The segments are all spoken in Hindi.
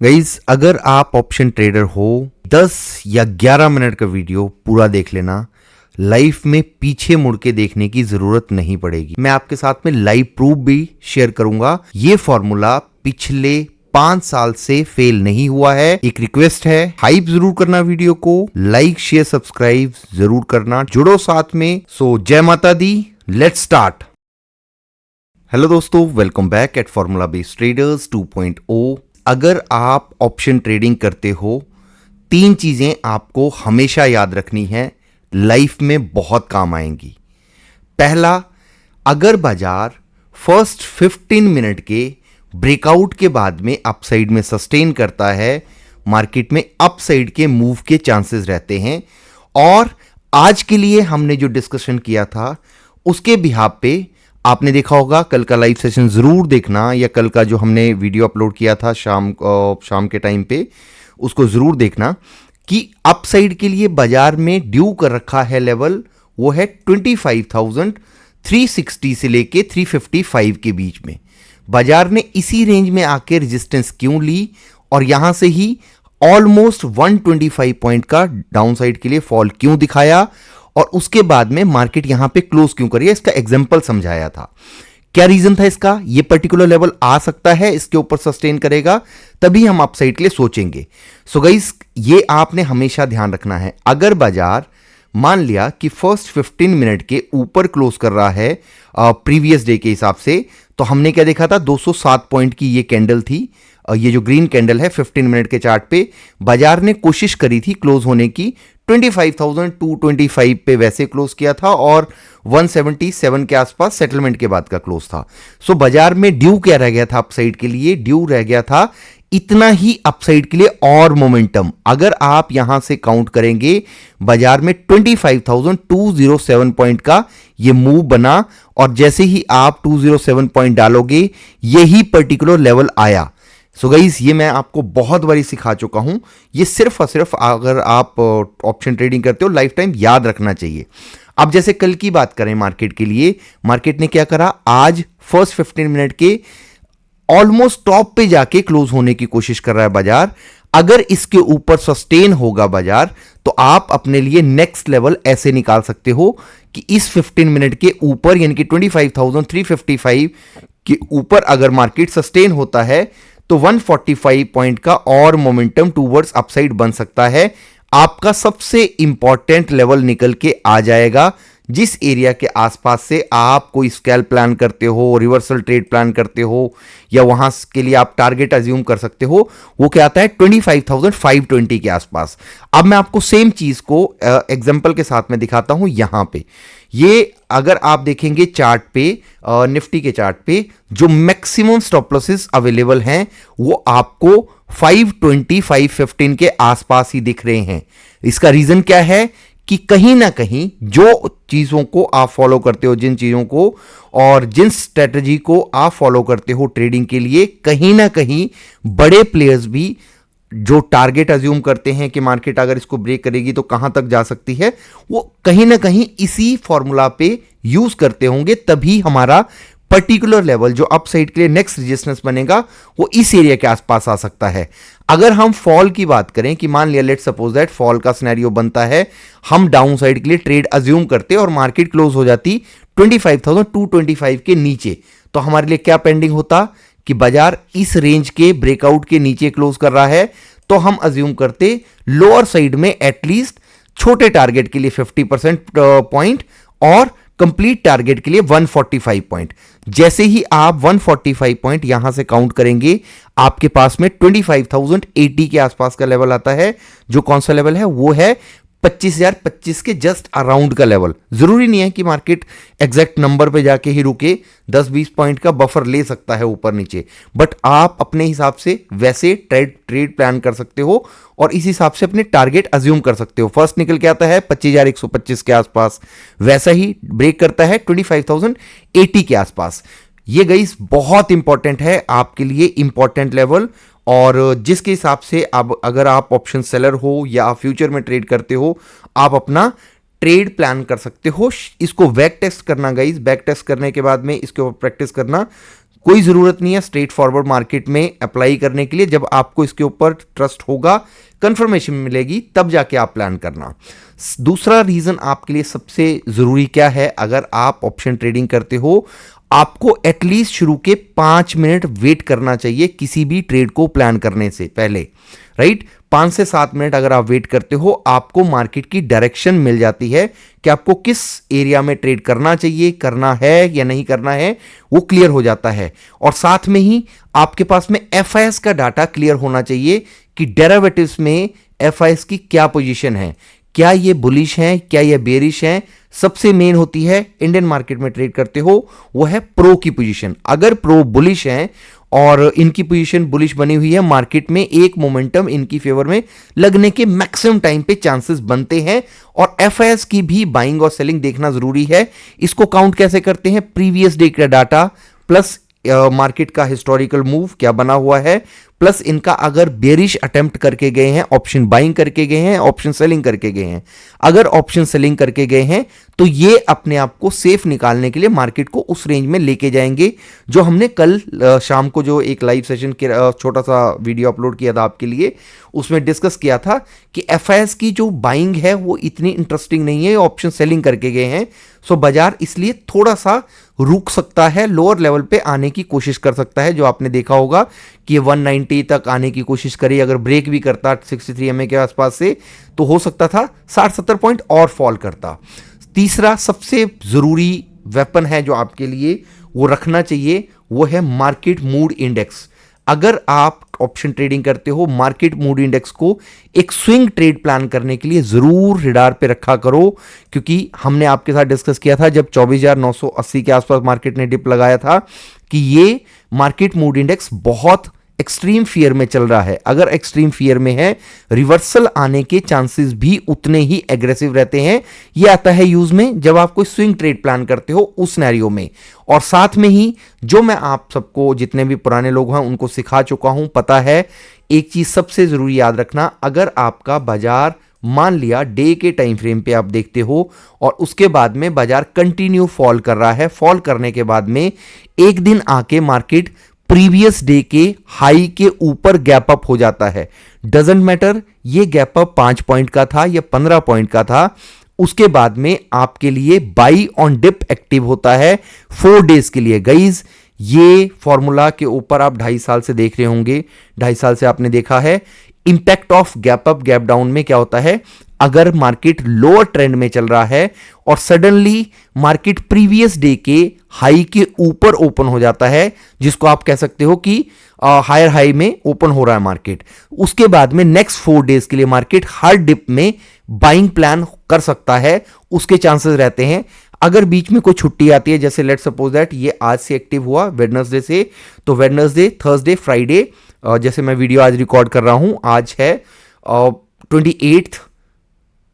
गाइज अगर आप ऑप्शन ट्रेडर हो 10 या 11 मिनट का वीडियो पूरा देख लेना। लाइफ में पीछे मुड़ के देखने की जरूरत नहीं पड़ेगी। मैं आपके साथ में लाइव प्रूफ भी शेयर करूंगा। ये फॉर्मूला पिछले 5 साल से फेल नहीं हुआ है। एक रिक्वेस्ट है, हाइप जरूर करना, वीडियो को लाइक शेयर सब्सक्राइब जरूर करना, जुड़ो साथ में। सो जय माता दी, लेट्स स्टार्ट। हेलो दोस्तों, welcome back at formula based traders 2.0। अगर आप ऑप्शन ट्रेडिंग करते हो, 3 चीजें आपको हमेशा याद रखनी है, लाइफ में बहुत काम आएंगी। पहला, अगर बाजार फर्स्ट 15 मिनट के ब्रेकआउट के बाद में अपसाइड में सस्टेन करता है, मार्केट में अपसाइड के मूव के चांसेस रहते हैं। और आज के लिए हमने जो डिस्कशन किया था उसके बिहाफ पे आपने देखा होगा, कल का लाइव सेशन जरूर देखना, या कल का जो हमने वीडियो अपलोड किया था शाम के टाइम पे, उसको जरूर देखना कि अपसाइड के लिए बाजार में ड्यू कर रखा है लेवल, वो है 25,360 से लेके 355 के बीच में। बाजार ने इसी रेंज में आके रेजिस्टेंस क्यों ली और यहां से ही ऑलमोस्ट 125 पॉइंट का डाउनसाइड के लिए फॉल क्यों दिखाया, और उसके बाद में मार्केट यहां पे क्लोज क्यों करिए, इसका एग्जांपल समझाया था। क्या रीजन था इसका? ये पर्टिकुलर लेवल आ सकता है, इसके ऊपर सस्टेन करेगा, तभी हम अपसाइड के लिए सोचेंगे। सो गाइस, ये आपने हमेशा ध्यान रखना है। अगर बाजार मान लिया कि फर्स्ट 15 मिनट के ऊपर क्लोज कर रहा है प्रीवियस डे के हिसाब से, तो हमने क्या देखा था, 207 पॉइंट की ये कैंडल थी। ये जो ग्रीन कैंडल है 15 मिनट के चार्ट पे, बाजार ने कोशिश करी थी क्लोज होने की, 25,225 पे वैसे क्लोज किया था और 177 के आसपास सेटलमेंट के बाद का क्लोज था। सो बाजार में ड्यू क्या रह गया था अपसाइड के लिए? ड्यू रह गया था इतना ही अपसाइड के लिए और मोमेंटम। अगर आप यहां से काउंट करेंगे, बाजार में 25,207 पॉइंट का ये मूव बना, और जैसे ही आप 207 पॉइंट डालोगे, यही पर्टिकुलर लेवल आया। सो गाइस, ये मैं आपको बहुत बारी सिखा चुका हूं। ये सिर्फ और सिर्फ अगर आप ऑप्शन ट्रेडिंग करते हो, लाइफ टाइम याद रखना चाहिए। अब जैसे कल की बात करें मार्केट के लिए, मार्केट ने क्या करा, आज फर्स्ट 15 मिनट के ऑलमोस्ट टॉप पे जाके क्लोज होने की कोशिश कर रहा है बाजार। अगर इसके ऊपर सस्टेन होगा बाजार, तो आप अपने लिए नेक्स्ट लेवल ऐसे निकाल सकते हो कि इस 15 मिनट के ऊपर, यानी कि 25,355 के ऊपर अगर मार्केट सस्टेन होता है, तो 145 पॉइंट का और मोमेंटम टूवर्ड्स अपसाइड बन सकता है। आपका सबसे इंपॉर्टेंट लेवल निकल के आ जाएगा, जिस एरिया के आसपास से आप कोई स्कैल्प प्लान करते हो, रिवर्सल ट्रेड प्लान करते हो, या वहां के लिए आप टारगेट अज्यूम कर सकते हो, वो क्या आता है 25,520 के आसपास। अब मैं आपको सेम चीज को एग्जांपल के साथ में दिखाता हूं। यहां पे ये अगर आप देखेंगे चार्ट पे, निफ्टी के चार्ट पे, जो मैक्सिमम स्टॉप लॉसेस अवेलेबल हैं वो आपको 520 515 के आसपास ही दिख रहे हैं। इसका रीजन क्या है कि कहीं ना कहीं जो चीजों को आप फॉलो करते हो, जिन चीजों को और जिन स्ट्रेटजी को आप फॉलो करते हो ट्रेडिंग के लिए, कहीं ना कहीं बड़े प्लेयर्स भी जो टारगेट अज्यूम करते हैं कि मार्केट अगर इसको ब्रेक करेगी तो कहां तक जा सकती है, वो कहीं ना कहीं इसी फॉर्मूला पे यूज करते होंगे। तभी हमारा पर्टिकुलर लेवल जो अपसाइड के लिए नेक्स्ट रेजिस्टेंस बनेगा, वो इस एरिया के आसपास आ सकता है। अगर हम फॉल की बात करें कि मान लिया, लेट्स सपोज दैट फॉल का सिनेरियो बनता है, हम डाउन साइड के लिए ट्रेड अज्यूम करते और मार्केट क्लोज हो जाती 25,225 के नीचे, तो हमारे लिए क्या पेंडिंग होता कि बाजार इस रेंज के ब्रेकआउट के नीचे क्लोज कर रहा है, तो हम अज्यूम करते लोअर साइड में एटलीस्ट छोटे टारगेट के लिए 50% पॉइंट और कंप्लीट टारगेट के लिए 145 पॉइंट। जैसे ही आप 145 पॉइंट यहां से काउंट करेंगे, आपके पास में 25,080 के आसपास का लेवल आता है। जो कौन सा लेवल है? वो है 25,025 के जस्ट अराउंड का लेवल। जरूरी नहीं है कि मार्केट एग्जैक्ट नंबर पे जाके ही रुके, 10-20 पॉइंट का बफर ले सकता है ऊपर नीचे, बट आप अपने हिसाब से वैसे ट्रेड प्लान कर सकते हो और इस हिसाब से अपने टारगेट अज्यूम कर सकते हो। फर्स्ट निकल के आता है 25,125 के आसपास, वैसा ही ब्रेक करता है 25,080 के आसपास। ये गाइस बहुत इंपॉर्टेंट है आपके लिए, इंपॉर्टेंट लेवल। और जिसके हिसाब से अब अगर आप ऑप्शन सेलर हो या फ्यूचर में ट्रेड करते हो, आप अपना ट्रेड प्लान कर सकते हो। इसको बैक टेस्ट करना गाइस, बैक टेस्ट करने के बाद में इसके ऊपर प्रैक्टिस करना, कोई ज़रूरत नहीं है स्ट्रेट फॉरवर्ड मार्केट में अप्लाई करने के लिए। जब आपको इसके ऊपर ट्रस्ट होगा, कंफर्मेशन मिलेगी, तब जाके आप प्लान करना। दूसरा रीज़न आपके लिए सबसे ज़रूरी क्या है, अगर आप ऑप्शन ट्रेडिंग करते हो, आपको एटलीस्ट शुरू के 5 मिनट वेट करना चाहिए किसी भी ट्रेड को प्लान करने से पहले, राइट। 5 से 7 मिनट अगर आप वेट करते हो, आपको मार्केट की डायरेक्शन मिल जाती है कि आपको किस एरिया में ट्रेड करना चाहिए, करना है या नहीं करना है, वो क्लियर हो जाता है। और साथ में ही आपके पास में एफआईएस का डाटा क्लियर होना चाहिए कि डेरिवेटिव्स में एफआईएस की क्या पोजीशन है, क्या ये बुलिश हैं, क्या ये बेरिश हैं। सबसे मेन होती है, इंडियन मार्केट में ट्रेड करते हो, वो है प्रो की पोजीशन। अगर प्रो बुलिश हैं और इनकी पोजीशन बुलिश बनी हुई है, मार्केट में एक मोमेंटम इनकी फेवर में लगने के मैक्सिमम टाइम पे चांसेस बनते हैं। और एफआईएस की भी बाइंग और सेलिंग देखना जरूरी है। इसको काउंट कैसे करते हैं, प्रीवियस डे का डाटा प्लस मार्केट का हिस्टोरिकल मूव क्या बना हुआ है, प्लस इनका अगर बेरिश अटेम्प्ट करके गए हैं, ऑप्शन बाइंग करके गए हैं, ऑप्शन सेलिंग करके गए हैं। अगर ऑप्शन सेलिंग करके गए हैं तो ये अपने आप को सेफ निकालने के लिए मार्केट को उस रेंज में लेके जाएंगे जो हमने कल शाम को जो एक लाइव सेशन के छोटा सा वीडियो अपलोड किया था आपके लिए, उसमें डिस्कस किया था कि एफआईएस की जो बाइंग है वो इतनी इंटरेस्टिंग नहीं है, ऑप्शन सेलिंग करके गए हैं। सो बाजार इसलिए थोड़ा सा रुक सकता है, लोअर लेवल पे आने की कोशिश कर सकता है। जो आपने देखा होगा कि ये 190 तक आने की कोशिश करी, अगर ब्रेक भी करता 63 एमए के आसपास से, तो हो सकता था 60-70 पॉइंट और फॉल करता। तीसरा सबसे जरूरी वेपन है जो आपके लिए वो रखना चाहिए, वो है मार्केट मूड इंडेक्स। अगर आप ऑप्शन ट्रेडिंग करते हो, मार्केट मूड इंडेक्स को एक स्विंग ट्रेड प्लान करने के लिए जरूर रडार पे रखा करो, क्योंकि हमने आपके साथ डिस्कस किया था जब 24,980 के आसपास मार्केट ने डिप लगाया था कि ये मार्केट मूड इंडेक्स बहुत एक्सट्रीम फियर में चल रहा है। अगर एक्सट्रीम फियर में है, रिवर्सल आने के चांसेस भी उतने ही एग्रेसिव रहते हैं। ये आता है यूज में जब आप कोई स्विंग ट्रेड प्लान करते हो उस सिनेरियो में। और साथ में ही जो मैं आप सबको, जितने भी पुराने लोग हैं उनको सिखा चुका हूं, पता है एक चीज सबसे जरूरी याद रखना, अगर आपका बाजार मान लिया डे के टाइम फ्रेम पे आप देखते हो और उसके बाद में बाजार कंटिन्यू फॉल कर रहा है, फॉल करने के बाद में एक दिन आके मार्केट प्रीवियस डे के हाई के ऊपर गैप अप हो जाता है, डजंट मैटर ये गैप अप 5 पॉइंट का था या 15 पॉइंट का था, उसके बाद में आपके लिए बाई ऑन डिप एक्टिव होता है 4 डेज के लिए। गाइज ये फॉर्मूला के ऊपर आप 2.5 साल से देख रहे होंगे, 2.5 साल से आपने देखा है impact of gap up gap down में क्या होता है। अगर मार्केट लोअर ट्रेंड में चल रहा है और सडनली मार्केट प्रीवियस डे के हाई के ऊपर ओपन हो जाता है, जिसको आप कह सकते हो कि हायर हाई में ओपन हो रहा है मार्केट, उसके बाद में नेक्स्ट 4 डेज के लिए मार्केट हर डिप में बाइंग प्लान कर सकता है, उसके चांसेस रहते हैं। अगर बीच में कोई छुट्टी आती है, जैसे लेट्स सपोज दैट ये आज से एक्टिव हुआ वेडनेसडे से, तो वेडनेसडे, थर्सडे, फ्राइडे, जैसे मैं वीडियो आज रिकॉर्ड कर रहा हूं, आज है 28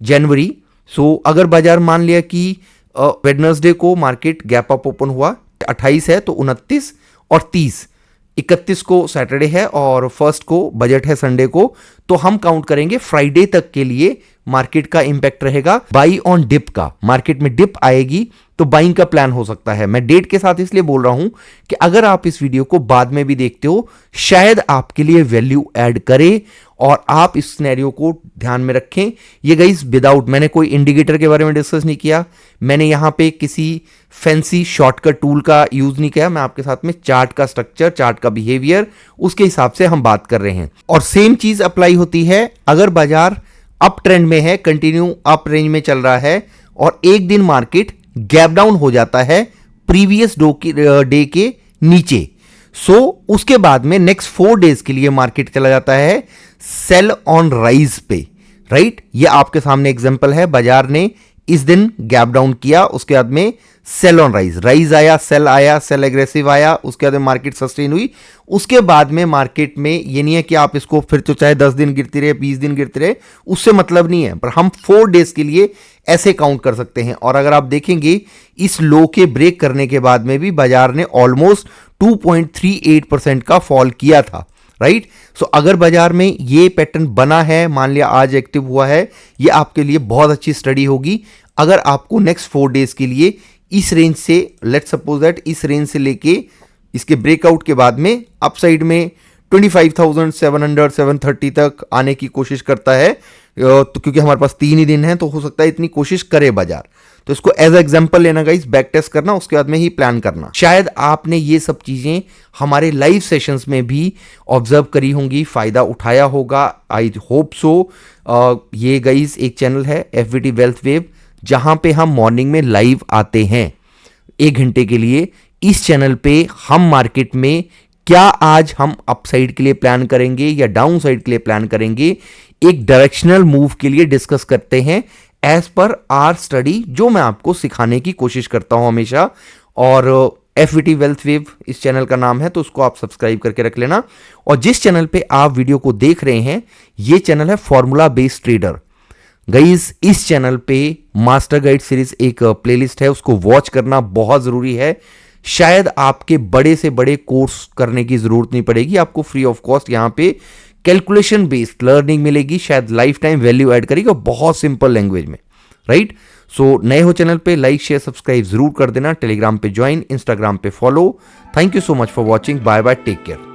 जनवरी। सो अगर बाजार मान लिया कि वेडनेसडे को मार्केट गैप अप ओपन हुआ, 28 है तो 29 और 30, 31 को सैटरडे है और फर्स्ट को बजट है संडे को, तो हम काउंट करेंगे फ्राइडे तक के लिए मार्केट का इंपैक्ट रहेगा बाई ऑन डिप का। मार्केट में डिप आएगी तो बाइंग का प्लान हो सकता है। मैं डेट के साथ इसलिए बोल रहा हूं कि अगर आप इस वीडियो को बाद में भी देखते हो, शायद आपके लिए वैल्यू ऐड करे और आप इस सिनेरियो को ध्यान में रखें। ये गाइस विदाउट, मैंने कोई इंडिकेटर के बारे में डिस्कस नहीं किया, मैंने यहां पे किसी फैंसी शॉर्टकट टूल का यूज नहीं किया, मैं आपके साथ में चार्ट का स्ट्रक्चर, चार्ट का बिहेवियर, उसके हिसाब से हम बात कर रहे हैं। और सेम चीज अप्लाई होती है अगर बाजार अप ट्रेंड में है, कंटिन्यू अप रेंज में चल रहा है और एक दिन मार्केट गैप डाउन हो जाता है प्रीवियस डे के नीचे, सो उसके बाद में नेक्स्ट 4 डेज के लिए मार्केट चला जाता है सेल ऑन राइज पे, राइट। ये आपके सामने एग्जांपल है, बाजार ने इस दिन गैप डाउन किया, उसके बाद में सेल ऑन राइज, राइज आया, सेल आया, सेल एग्रेसिव आया, उसके बाद में मार्केट सस्टेन हुई। उसके बाद में मार्केट में ये नहीं है कि आप इसको फिर तो चाहे 10 दिन गिरती रहे, 20 दिन गिरती रहे, उससे मतलब नहीं है, पर हम 4 डेज के लिए ऐसे काउंट कर सकते हैं। और अगर आप देखेंगे इस लो के ब्रेक करने के बाद में भी बाजार ने ऑलमोस्ट 2.38% का फॉल किया था, राइट। सो अगर बाजार में ये पैटर्न बना है, मान लिया आज एक्टिव हुआ है, ये आपके लिए बहुत अच्छी स्टडी होगी। अगर आपको नेक्स्ट 4 डेज के लिए इस रेंज से, लेट्स सपोज दैट इस रेंज से लेके इसके ब्रेकआउट के बाद में अपसाइड में 25,700 730 तक आने की कोशिश करता है। तो क्योंकि हमारे पास 3 ही दिन है तो हो सकता है इतनी कोशिश करे बाजार। तो इसको एज एग्जांपल लेना गाइस, बैक टेस्ट करना, उसके बाद में ही प्लान करना। शायद आपने ये सब चीजें हमारे लाइव सेशंस में भी ऑब्जर्व करी होंगी, फायदा उठाया होगा, आई होप सो। ये गाइस एक चैनल है एफवीटी वेल्थ वेव, जहां पे हम मॉर्निंग में लाइव आते हैं 1 घंटे के लिए। इस चैनल पे हम मार्केट में क्या आज हम अपसाइड के लिए प्लान करेंगे या डाउन साइड के लिए प्लान करेंगे, एक डायरेक्शनल मूव के लिए डिस्कस करते हैं एज पर आर स्टडी, जो मैं आपको सिखाने की कोशिश करता हूं हमेशा। और एफवीटी वेल्थ वेव इस चैनल का नाम है, तो उसको आप सब्सक्राइब करके रख लेना। और जिस चैनल पे आप वीडियो को देख रहे हैं, ये चैनल है फॉर्मूला बेस्ड ट्रेडर। गाइस इस चैनल पे मास्टर गाइड सीरीज एक प्लेलिस्ट है, उसको वॉच करना बहुत जरूरी है। शायद आपके बड़े से बड़े कोर्स करने की जरूरत नहीं पड़ेगी, आपको फ्री ऑफ कॉस्ट यहां पे कैलकुलेशन बेस्ड लर्निंग मिलेगी, शायद लाइफ टाइम वैल्यू ऐड करेगी, और बहुत सिंपल लैंग्वेज में, राइट। सो नए हो चैनल पे लाइक शेयर सब्सक्राइब जरूर कर देना, टेलीग्राम पे ज्वाइन, इंस्टाग्राम पे follow. Thank you so much for watching, bye bye, take care.